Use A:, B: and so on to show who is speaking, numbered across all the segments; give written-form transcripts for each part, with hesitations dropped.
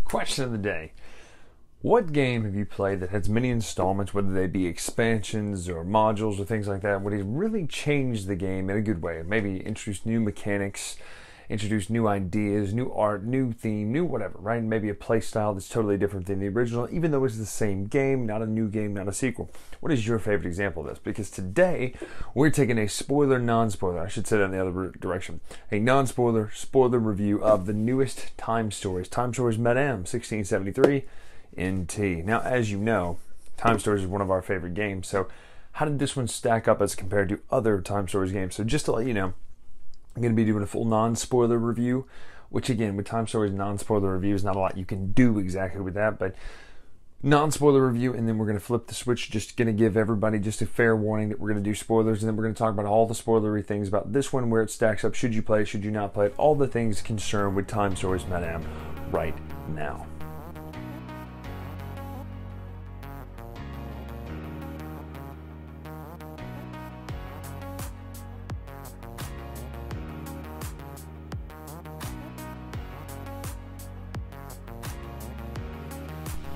A: Question of the day. What game have you played that has many installments, whether they be expansions or modules or things like that, would it really change the game in a good way? Maybe introduce new mechanics, introduce new ideas, new art, new theme, new whatever, right? Maybe a play style that's totally different than the original, even though it's the same game, not a new game, not a sequel. What is your favorite example of this? Because today, we're taking a spoiler, non-spoiler, I should say that in the other direction, a non-spoiler, spoiler review of the newest Time Stories. Time Stories Madame 1673 NT. Now, as you know, Time Stories is one of our favorite games, so how did this one stack up as compared to other Time Stories games? So just to let you know, I'm going to be doing a full non-spoiler review, which again, with Time Stories non-spoiler review, is not a lot you can do exactly with that, but non-spoiler review, and then we're going to flip the switch, just going to give everybody just a fair warning that we're going to do spoilers, and then we're going to talk about all the spoilery things about this one, where it stacks up, should you play it, should you not play it, all the things concerned with Time Stories Madame right now.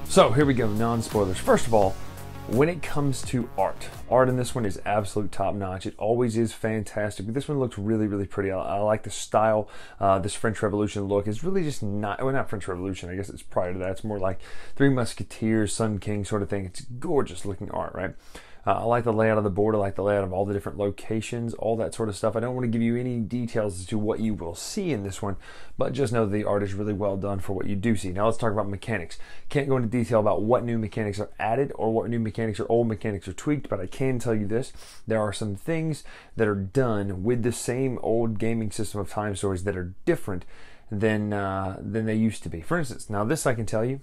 A: So here we go, non-spoilers. First of all, when it comes to art in this one is absolute top-notch. It always is fantastic, but this one looks really, really pretty. I like the style. This French Revolution look is really just not French Revolution, I guess it's prior to that. It's more like Three Musketeers, Sun King sort of thing. It's gorgeous looking art, right? I like the layout of the board. I like the layout of all the different locations, all that sort of stuff. I don't want to give you any details as to what you will see in this one, but just know the art is really well done for what you do see. Now let's talk about mechanics. Can't go into detail about what new mechanics are added or what new mechanics or old mechanics are tweaked, but I can tell you this. There are some things that are done with the same old gaming system of Time Stories that are different than they used to be. For instance, now this I can tell you,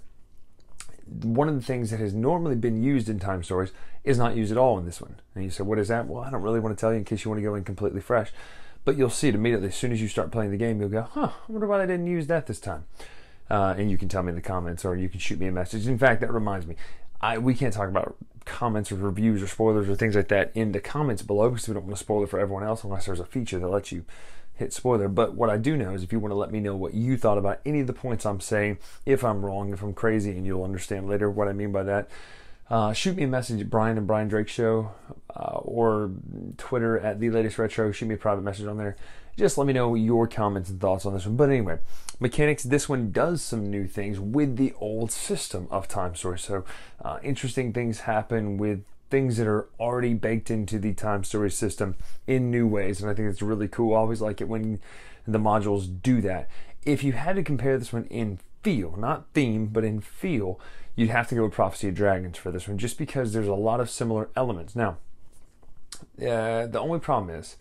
A: one of the things that has normally been used in Time Stories is not used at all in this one. And you say, what is that? Well, I don't really want to tell you in case you want to go in completely fresh. But you'll see it immediately. As soon as you start playing the game, you'll go, I wonder why they didn't use that this time. And you can tell me in the comments, or you can shoot me a message. In fact, that reminds me, we can't talk about comments or reviews or spoilers or things like that in the comments below, because we don't want to spoil it for everyone else unless there's a feature that lets you hit spoiler. But what I do know is if you want to let me know what you thought about any of the points I'm saying, if I'm wrong, if I'm crazy, and you'll understand later what I mean by that, shoot me a message at Bryan and Bryan Drake Show, or Twitter at The Latest Retro. Shoot me a private message on there. Just let me know your comments and thoughts on this one. But anyway, mechanics, this one does some new things with the old system of Time Stories. So interesting things happen with things that are already baked into the Time Stories system in new ways, and I think it's really cool. I always like it when the modules do that. If you had to compare this one in feel, not theme, but in feel, you'd have to go with Prophecy of Dragons for this one, just because there's a lot of similar elements. Now, the only problem is,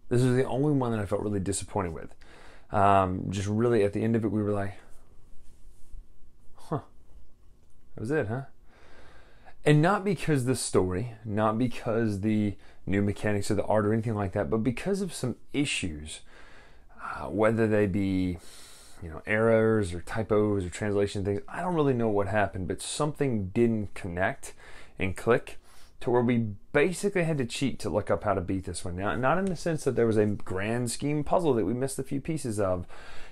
A: this is the only one that I felt really disappointed with. Just really at the end of it, we were like, that was it, huh? And not because the story, not because the new mechanics of the art or anything like that, but because of some issues, whether they be, errors or typos or translation things. I don't really know what happened, but something didn't connect and click to where we basically had to cheat to look up how to beat this one. Now, not in the sense that there was a grand scheme puzzle that we missed a few pieces of,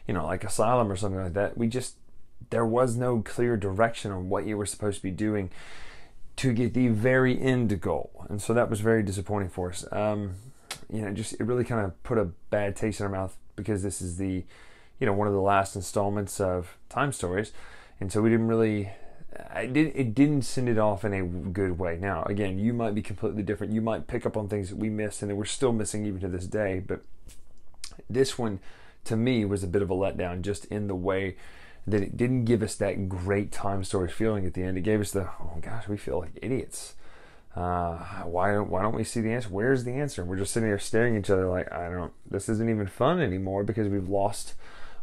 A: like Asylum or something like that. There was no clear direction on what you were supposed to be doing to get the very end goal. And so that was very disappointing for us. It really kind of put a bad taste in our mouth, because this is the, one of the last installments of Time Stories. And so we didn't really, it didn't send it off in a good way. Now, again, you might be completely different. You might pick up on things that we missed and that we're still missing even to this day. But this one, to me, was a bit of a letdown, just in the way that it didn't give us that great Time Stories feeling at the end. It gave us the, oh gosh, we feel like idiots. Why don't we see the answer? Where's the answer? And we're just sitting there staring at each other like, this isn't even fun anymore, because we've lost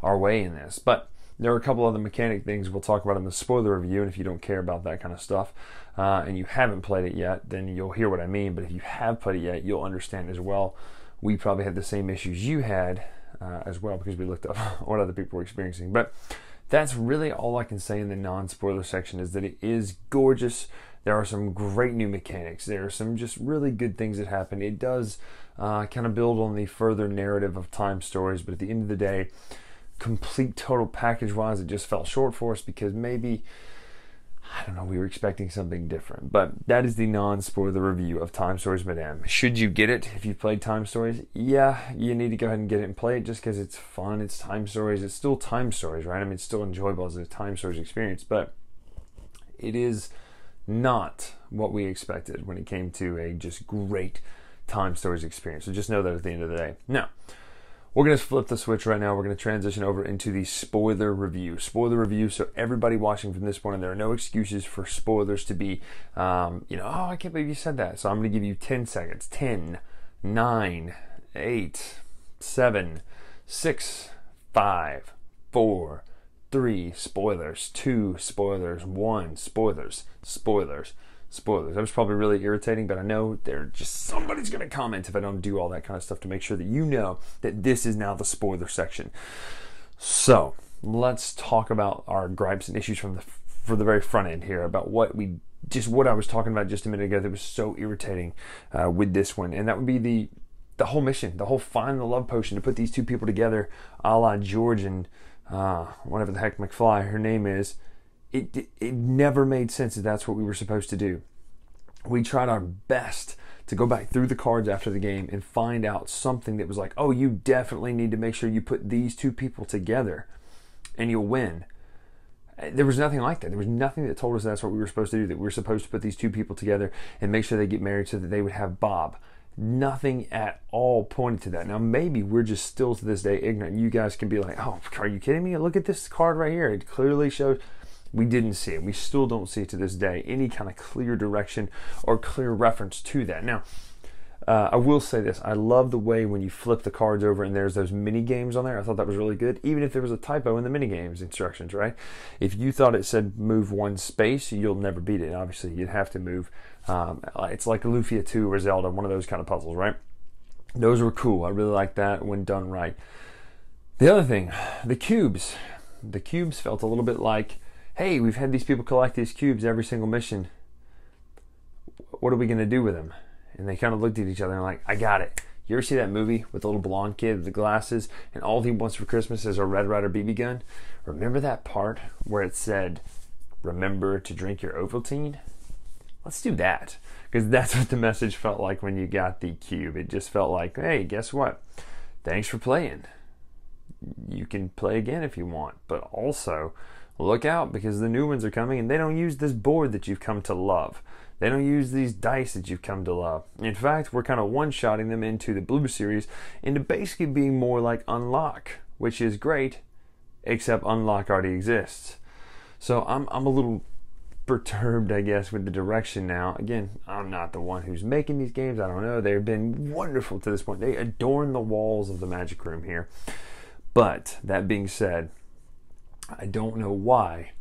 A: our way in this. But there are a couple other mechanic things we'll talk about in the spoiler review, and if you don't care about that kind of stuff, and you haven't played it yet, then you'll hear what I mean. But if you have played it yet, you'll understand as well. We probably had the same issues you had as well, because we looked up what other people were experiencing. But that's really all I can say in the non-spoiler section, is that it is gorgeous. There are some great new mechanics. There are some just really good things that happen. It does kind of build on the further narrative of Time Stories, but at the end of the day, complete total package wise, it just fell short for us because maybe, I don't know, we were expecting something different. But that is the non-spoiler review of Time Stories Madame. Should you get it if you've played Time Stories? Yeah, you need to go ahead and get it and play it just because it's fun. It's Time Stories. It's still Time Stories, right? I mean, it's still enjoyable as a Time Stories experience, but it is not what we expected when it came to a just great Time Stories experience. So just know that at the end of the day. Now, we're going to flip the switch right now. We're going to transition over into the spoiler review. Spoiler review, so everybody watching from this point on, there are no excuses for spoilers to be, oh, I can't believe you said that. So I'm going to give you 10 seconds. 10, 9, 8, 7, 6, 5, 4, 3, spoilers, 2, spoilers, 1, spoilers, spoilers, spoilers. That was probably really irritating, but I know somebody's going to comment if I don't do all that kind of stuff to make sure that you know that this is now the spoiler section. So let's talk about our gripes and issues for the very front end here about what I was talking about just a minute ago that was so irritating with this one, and that would be the whole mission, the whole find the love potion to put these two people together, a la George and whatever the heck McFly her name is. It never made sense that that's what we were supposed to do. We tried our best to go back through the cards after the game and find out something that was like, oh, you definitely need to make sure you put these two people together and you'll win. There was nothing like that. There was nothing that told us that's what we were supposed to do, that we were supposed to put these two people together and make sure they get married so that they would have Bob. Nothing at all pointed to that. Now, maybe we're just still to this day ignorant. You guys can be like, oh, are you kidding me? Look at this card right here. It clearly shows. We didn't see it. We still don't see it to this day, any kind of clear direction or clear reference to that. Now, I will say this. I love the way when you flip the cards over and there's those mini games on there. I thought that was really good, even if there was a typo in the mini games instructions, right? If you thought it said move one space, you'll never beat it. Obviously, you'd have to move. It's like Lufia 2 or Zelda, one of those kind of puzzles, right? Those were cool. I really like that when done right. The other thing, the cubes. The cubes felt a little bit like, hey, we've had these people collect these cubes every single mission. What are we going to do with them? And they kind of looked at each other and like, I got it. You ever see that movie with the little blonde kid with the glasses and all he wants for Christmas is a Red Ryder BB gun? Remember that part where it said, remember to drink your Ovaltine? Let's do that. Because that's what the message felt like when you got the cube. It just felt like, hey, guess what? Thanks for playing. You can play again if you want. But also, look out because the new ones are coming and they don't use this board that you've come to love. They don't use these dice that you've come to love. In fact, we're kind of one-shotting them into the Blue Series into basically being more like Unlock, which is great, except Unlock already exists. So I'm a little perturbed, I guess, with the direction now. Again, I'm not the one who's making these games. I don't know. They've been wonderful to this point. They adorn the walls of the Magic Room here. But that being said, I don't know why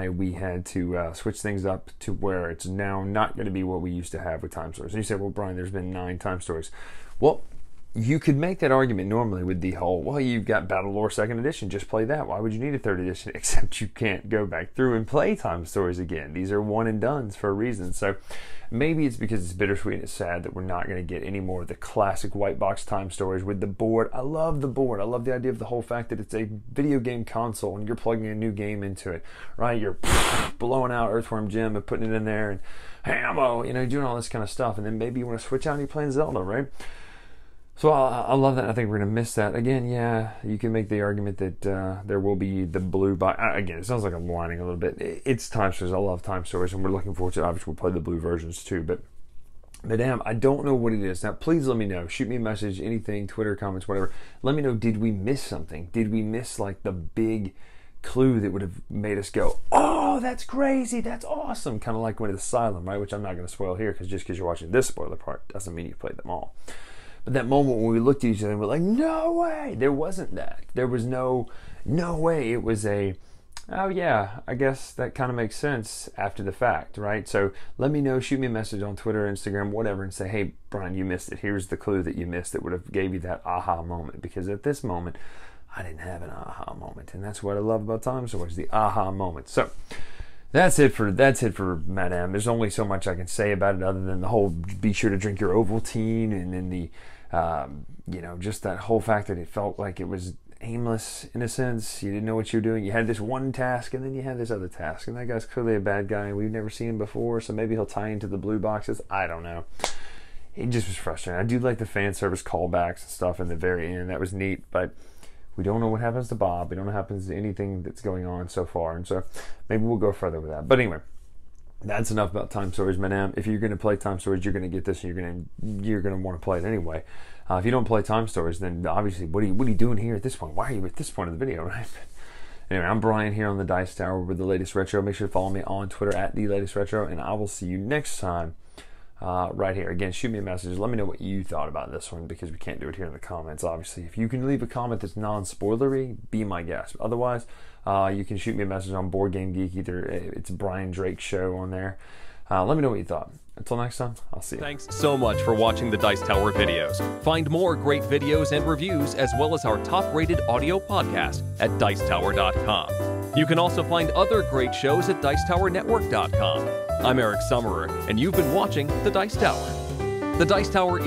A: we had to switch things up to where it's now not going to be what we used to have with Time Stories. And you say, well, Brian, there's been 9 Time Stories. Well, you could make that argument normally with the whole, well, you've got Battle Lore 2nd Edition, just play that. Why would you need a 3rd edition? Except you can't go back through and play Time Stories again. These are one and dones for a reason. So maybe it's because it's bittersweet and it's sad that we're not going to get any more of the classic white box Time Stories with the board. I love the board. I love the idea of the whole fact that it's a video game console and you're plugging a new game into it, right? You're blowing out Earthworm Jim and putting it in there and ammo, doing all this kind of stuff. And then maybe you want to switch out and you're playing Zelda, right? So I love that. I think we're going to miss that. Again, yeah, you can make the argument that there will be the blue box. Again, it sounds like I'm whining a little bit. It's Time Stories. I love Time Stories, and we're looking forward to it. Obviously, we'll play the blue versions too. But Madame, I don't know what it is. Now, please let me know. Shoot me a message, anything, Twitter, comments, whatever. Let me know, did we miss something? Did we miss like the big clue that would have made us go, oh, that's crazy, that's awesome? Kind of like when it's Asylum, right? Which I'm not going to spoil here because just because you're watching this spoiler part doesn't mean you've played them all. But that moment when we looked at each other and we're like, no way, there wasn't that. There was no way. It was a, oh yeah, I guess that kind of makes sense after the fact, right? So let me know, shoot me a message on Twitter, Instagram, whatever, and say, hey, Brian, you missed it. Here's the clue that you missed that would have gave you that aha moment. Because at this moment, I didn't have an aha moment. And that's what I love about Time Stories, the aha moment. So that's it for Madame. There's only so much I can say about it other than the whole be sure to drink your Ovaltine and then the just that whole fact that it felt like it was aimless in a sense. You didn't know what you were doing. You had this one task, and then you had this other task, and that guy's clearly a bad guy, and we've never seen him before, so maybe he'll tie into the blue boxes. I don't know. It just was frustrating. I do like the fan service callbacks and stuff in the very end. That was neat, but we don't know what happens to Bob. We don't know what happens to anything that's going on so far, and so maybe we'll go further with that. But anyway, that's enough about Time Stories, madam. If you're going to play Time Stories, you're going to get this, and you're going to want to play it anyway. If you don't play Time Stories, then obviously, what are you doing here at this point? Why are you at this point of the video, right? Anyway, I'm Brian here on the Dice Tower with the latest retro. Make sure to follow me on Twitter at @TheLatestRetro, and I will see you next time right here. Again, shoot me a message. Let me know what you thought about this one, because we can't do it here in the comments, obviously. If you can leave a comment that's non-spoilery, be my guest. Otherwise, you can shoot me a message on Board Game Geek. Either it's Brian Drake's show on there. Let me know what you thought. Until next time, I'll see you.
B: Thanks so much for watching the Dice Tower videos. Find more great videos and reviews, as well as our top-rated audio podcast at Dicetower.com. You can also find other great shows at DicetowerNetwork.com. I'm Eric Summerer, and you've been watching the Dice Tower. The Dice Tower